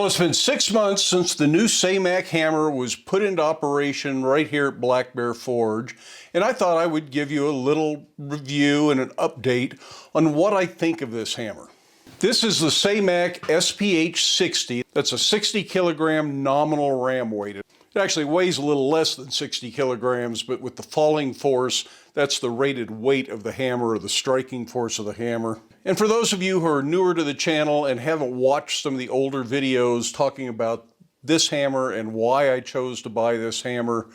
Well, it's been 6 months since the new Say-Mak hammer was put into operation right here at Black Bear Forge, and I thought I would give you a little review and an update on what I think of this hammer. This is the Say-Mak SPH60. That's a 60 kilogram nominal ram weight. It actually weighs a little less than 60 kilograms, but with the falling force, that's the rated weight of the hammer, or the striking force of the hammer. And for those of you who are newer to the channel and haven't watched some of the older videos talking about this hammer and why I chose to buy this hammer,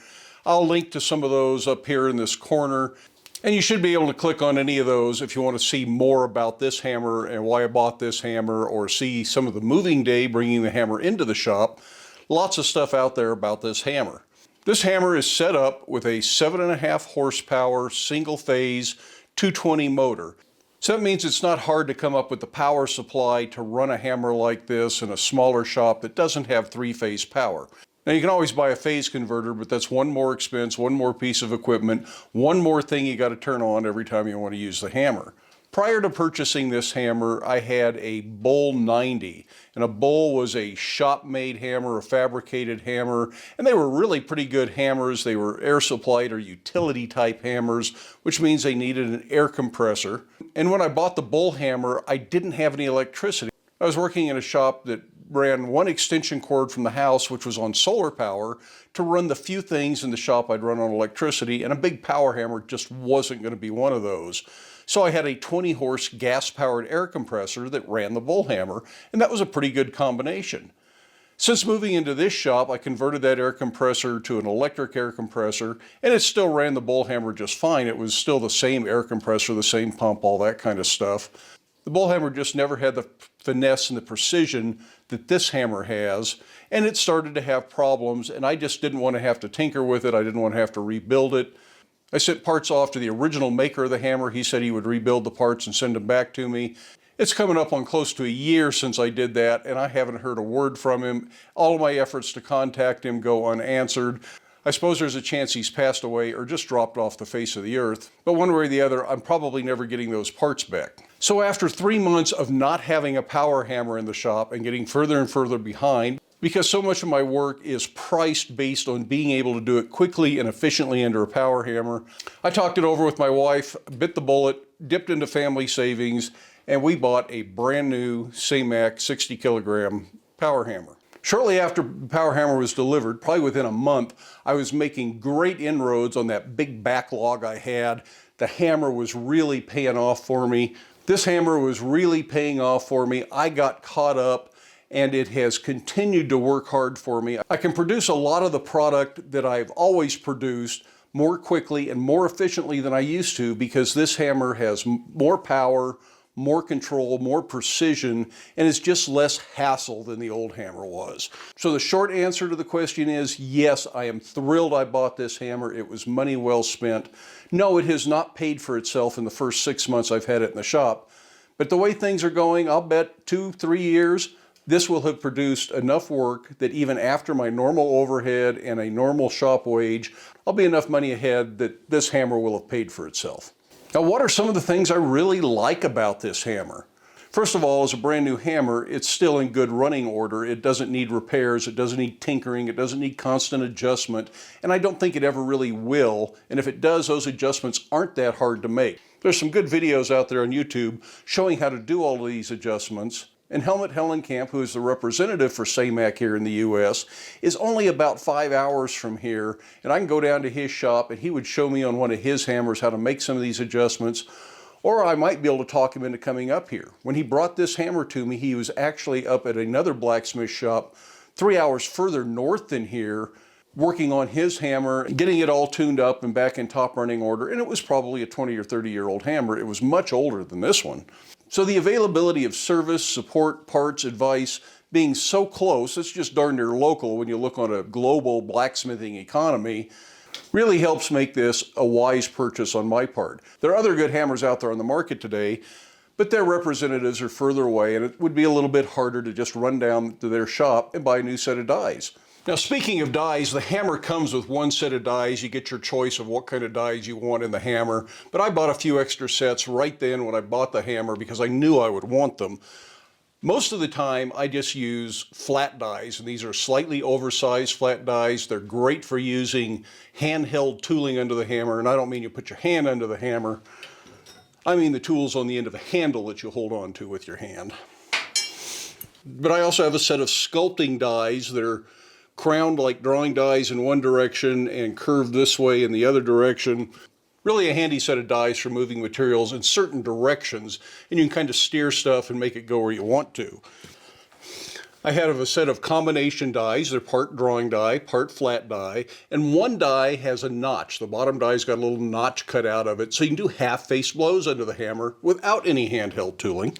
I'll link to some of those up here in this corner. And you should be able to click on any of those if you want to see more about this hammer and why I bought this hammer, or see some of the moving day bringing the hammer into the shop. Lots of stuff out there about this hammer. This hammer is set up with a 7.5 horsepower single phase 220 motor. So that means it's not hard to come up with the power supply to run a hammer like this in a smaller shop that doesn't have 3-phase power. Now you can always buy a phase converter, but that's one more expense, one more piece of equipment, one more thing you got to turn on every time you want to use the hammer. Prior to purchasing this hammer, I had a Bull 90, and a Bull was a shop-made hammer, a fabricated hammer, and they were really pretty good hammers. They were air supplied or utility type hammers, which means they needed an air compressor. And when I bought the Bull hammer, I didn't have any electricity. I was working in a shop that ran one extension cord from the house, which was on solar power, to run the few things in the shop I'd run on electricity, and a big power hammer just wasn't going to be one of those. So I had a 20 horse gas powered air compressor that ran the Bull hammer, and that was a pretty good combination. Since moving into this shop, I converted that air compressor to an electric air compressor, and it still ran the Bull hammer just fine. It was still the same air compressor, the same pump, all that kind of stuff. The Bull hammer just never had the finesse and the precision that this hammer has, and it started to have problems, and I just didn't want to have to tinker with it. I didn't want to have to rebuild it. I sent parts off to the original maker of the hammer. He said he would rebuild the parts and send them back to me. It's coming up on close to a year since I did that, and I haven't heard a word from him. All of my efforts to contact him go unanswered. I suppose there's a chance he's passed away or just dropped off the face of the earth. But one way or the other, I'm probably never getting those parts back. So after 3 months of not having a power hammer in the shop and getting further and further behind, because so much of my work is priced based on being able to do it quickly and efficiently under a power hammer, I talked it over with my wife, bit the bullet, dipped into family savings, and we bought a brand new Say-Mak 60 kilogram power hammer. Shortly after the power hammer was delivered, probably within a month, I was making great inroads on that big backlog I had. The hammer was really paying off for me. This hammer was really paying off for me. I got caught up, and it has continued to work hard for me. I can produce a lot of the product that I've always produced more quickly and more efficiently than I used to, because this hammer has more power, more control, more precision, and is just less hassle than the old hammer was. So the short answer to the question is, yes, I am thrilled I bought this hammer. It was money well spent. No, it has not paid for itself in the first 6 months I've had it in the shop. But the way things are going, I'll bet 2-3 years, this will have produced enough work that even after my normal overhead and a normal shop wage, I'll be enough money ahead that this hammer will have paid for itself. Now, what are some of the things I really like about this hammer? First of all, as a brand new hammer, it's still in good running order. It doesn't need repairs, it doesn't need tinkering, it doesn't need constant adjustment, and I don't think it ever really will. And if it does, those adjustments aren't that hard to make. There's some good videos out there on YouTube showing how to do all of these adjustments. And Helmut Hellenkamp, who is the representative for Say-Mak here in the US, is only about 5 hours from here, and I can go down to his shop and he would show me on one of his hammers how to make some of these adjustments, or I might be able to talk him into coming up here. When he brought this hammer to me, he was actually up at another blacksmith shop 3 hours further north than here, working on his hammer, getting it all tuned up and back in top running order, and it was probably a 20 or 30-year-old hammer. It was much older than this one. So the availability of service, support, parts, advice, being so close, it's just darn near local when you look on a global blacksmithing economy, really helps make this a wise purchase on my part. There are other good hammers out there on the market today, but their representatives are further away, and it would be a little bit harder to just run down to their shop and buy a new set of dies. Now, speaking of dies, the hammer comes with one set of dies. You get your choice of what kind of dies you want in the hammer, but I bought a few extra sets right then when I bought the hammer because I knew I would want them. Most of the time I just use flat dies, and these are slightly oversized flat dies. They're great for using handheld tooling under the hammer, and I don't mean you put your hand under the hammer. I mean the tools on the end of a handle that you hold on to with your hand. But I also have a set of sculpting dies that are crowned like drawing dies in one direction and curved this way in the other direction. Really a handy set of dies for moving materials in certain directions, and you can kind of steer stuff and make it go where you want to. I have a set of combination dies. They're part drawing die, part flat die, and one die has a notch. The bottom die's got a little notch cut out of it, so you can do half face blows under the hammer without any handheld tooling.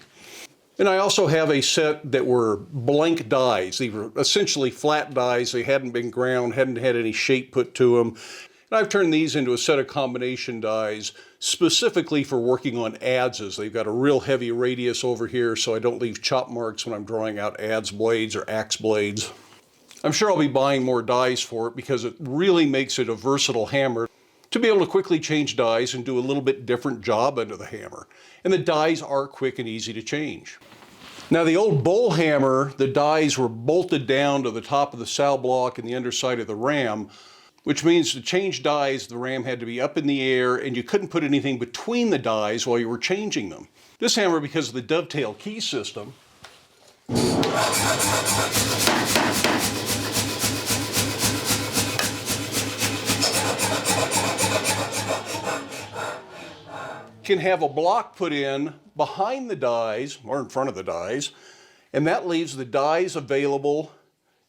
And I also have a set that were blank dies. These were essentially flat dies. They hadn't been ground, hadn't had any shape put to them. And I've turned these into a set of combination dies specifically for working on adzes. They've got a real heavy radius over here so I don't leave chop marks when I'm drawing out adze blades or axe blades. I'm sure I'll be buying more dies for it because it really makes it a versatile hammer to be able to quickly change dies and do a little bit different job under the hammer. And the dies are quick and easy to change. Now the old bowl hammer, the dies were bolted down to the top of the sow block and the underside of the ram, which means to change dies, the ram had to be up in the air and you couldn't put anything between the dies while you were changing them. This hammer, because of the dovetail key system, can have a block put in behind the dies or in front of the dies, and that leaves the dies available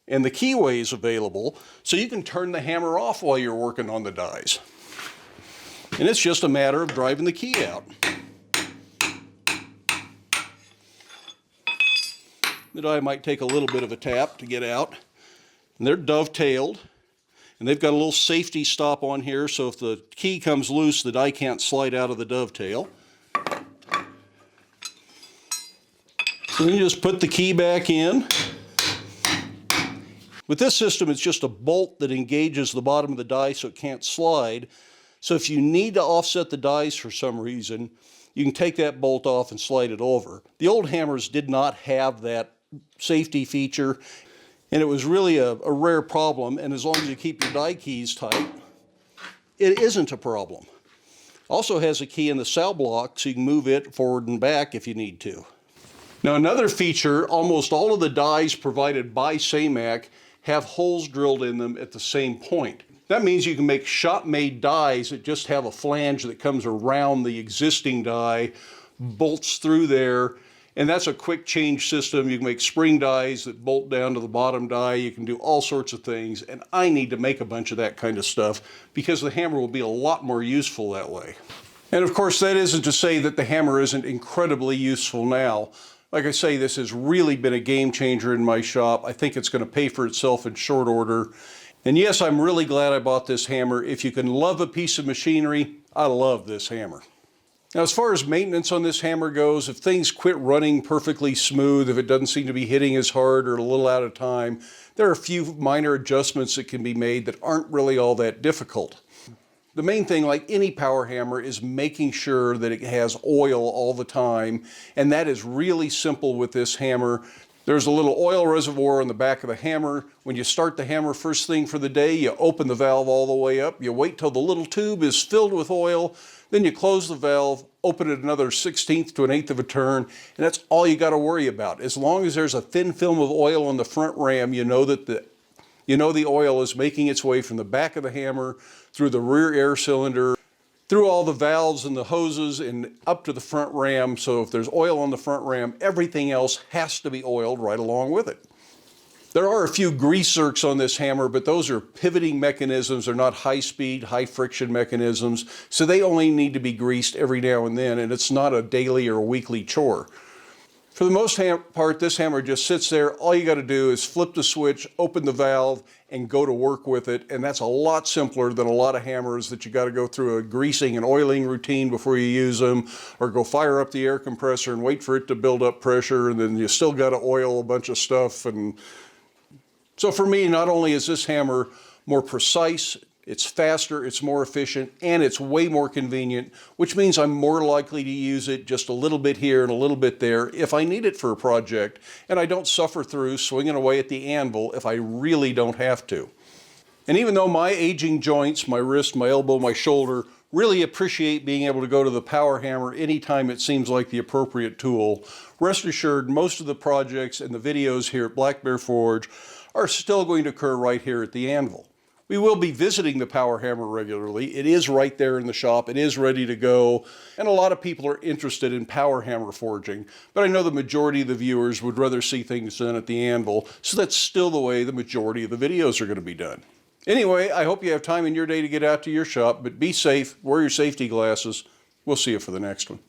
and the keyways available, so you can turn the hammer off while you're working on the dies. And it's just a matter of driving the key out. The die might take a little bit of a tap to get out. And they're dovetailed, and they've got a little safety stop on here, so if the key comes loose, the die can't slide out of the dovetail. So then you just put the key back in. With this system, it's just a bolt that engages the bottom of the die so it can't slide. So if you need to offset the dies for some reason, you can take that bolt off and slide it over. The old hammers did not have that safety feature, and it was really a rare problem, and as long as you keep your die keys tight, it isn't a problem. Also has a key in the sow block so you can move it forward and back if you need to. Now another feature, almost all of the dies provided by Say-Mak have holes drilled in them at the same point. That means you can make shop-made dies that just have a flange that comes around the existing die, bolts through there, and that's a quick change system. You can make spring dies that bolt down to the bottom die. You can do all sorts of things, and I need to make a bunch of that kind of stuff because the hammer will be a lot more useful that way. And of course, that isn't to say that the hammer isn't incredibly useful now. Like I say, this has really been a game changer in my shop. I think it's going to pay for itself in short order. And yes, I'm really glad I bought this hammer. If you can love a piece of machinery, I love this hammer. Now, as far as maintenance on this hammer goes, if things quit running perfectly smooth, if it doesn't seem to be hitting as hard or a little out of time, there are a few minor adjustments that can be made that aren't really all that difficult. The main thing, like any power hammer, is making sure that it has oil all the time, and that is really simple with this hammer. There's a little oil reservoir on the back of the hammer. When you start the hammer first thing for the day, you open the valve all the way up. You wait till the little tube is filled with oil, then you close the valve, open it another 1/16 to 1/8 of a turn, and that's all you got to worry about. As long as there's a thin film of oil on the front ram, you know that the oil is making its way from the back of the hammer through the rear air cylinder, through all the valves and the hoses and up to the front ram. So if there's oil on the front ram, everything else has to be oiled right along with it. There are a few grease zerks on this hammer, but those are pivoting mechanisms. They're not high-speed, high-friction mechanisms, so they only need to be greased every now and then, and it's not a daily or weekly chore. For the most part, this hammer just sits there. All you got to do is flip the switch, open the valve, and go to work with it, and that's a lot simpler than a lot of hammers that you got to go through a greasing and oiling routine before you use them, or go fire up the air compressor and wait for it to build up pressure, and then you still got to oil a bunch of stuff. And so for me, not only is this hammer more precise, It's faster, it's more efficient, and it's way more convenient, which means I'm more likely to use it just a little bit here and a little bit there if I need it for a project, and I don't suffer through swinging away at the anvil if I really don't have to. And even though my aging joints, my wrist, my elbow, my shoulder, really appreciate being able to go to the power hammer anytime it seems like the appropriate tool, rest assured most of the projects and the videos here at Black Bear Forge are still going to occur right here at the anvil. We will be visiting the power hammer regularly. It is right there in the shop. It is ready to go. And a lot of people are interested in power hammer forging. But I know the majority of the viewers would rather see things done at the anvil. So that's still the way the majority of the videos are going to be done. Anyway, I hope you have time in your day to get out to your shop. But be safe. Wear your safety glasses. We'll see you for the next one.